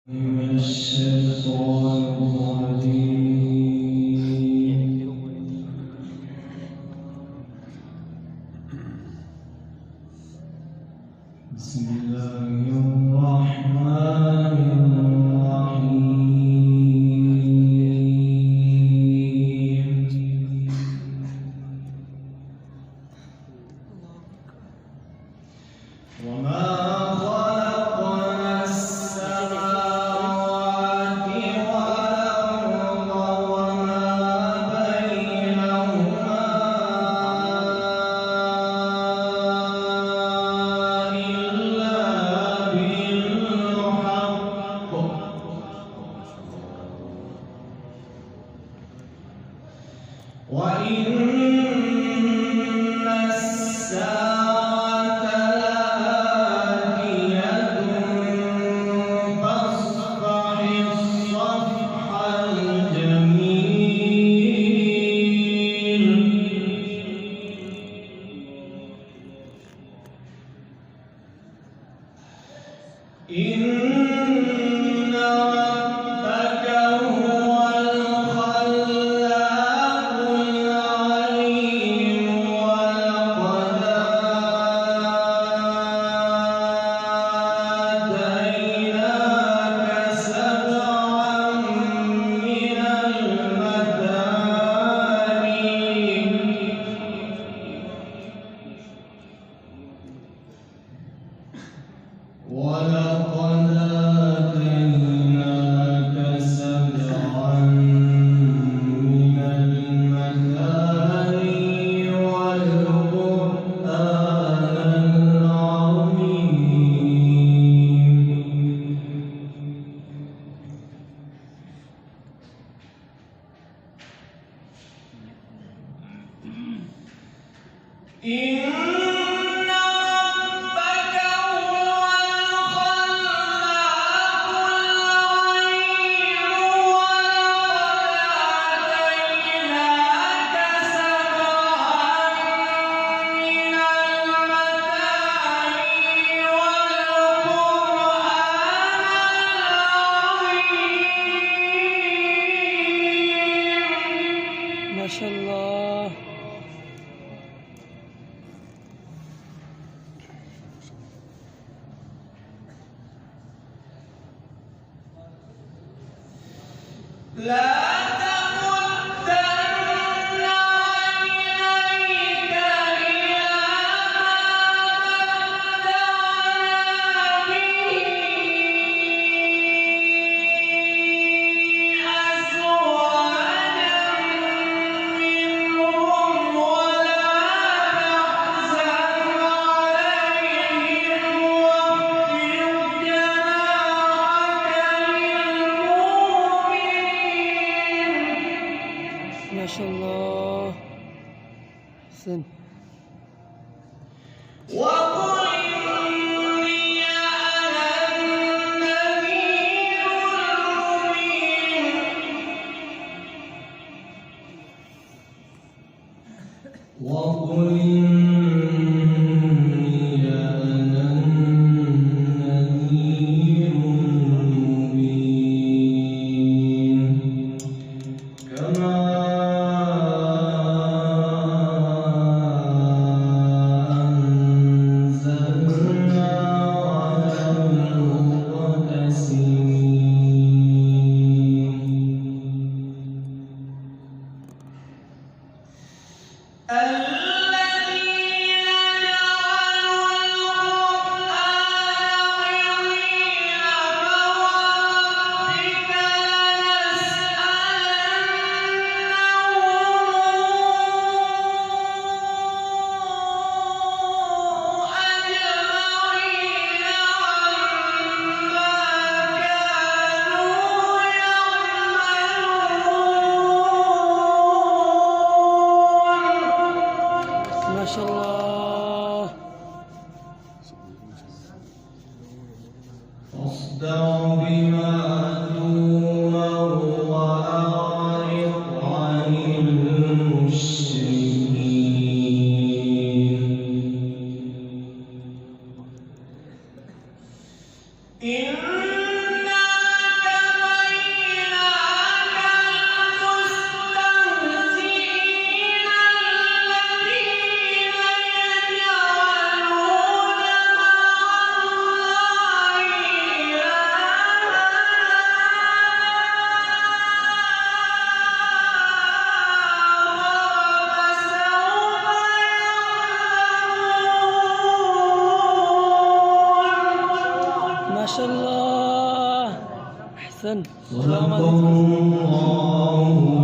من الشيطان الرجيم. بسم الله الرحمن الرحيم. وما خلقنا السماوات والأرض وما بينهما إلا بالحق وإن الساعة لآتية فاصفح الصفح الجميل. إن ربك هو الخلاق العليم ولقد آتيناك سبعا من المثاني ولقد آتيناك سبعا من المثاني والقرآن العظيم. ما شاء الله. لا تمدن عينيك إلى ما متعنا به أزواجا منهم ولا تحزن عليهم واخفض جناحك للمؤمنين. ما شاء الله. أحسن. وقل إني أنا النذير المبين. وقل إني أنا النذير المبين. كما أنزلنا على المقتسمين الذين جعلوا القرآن عظيم إنا أحسن. صدق الله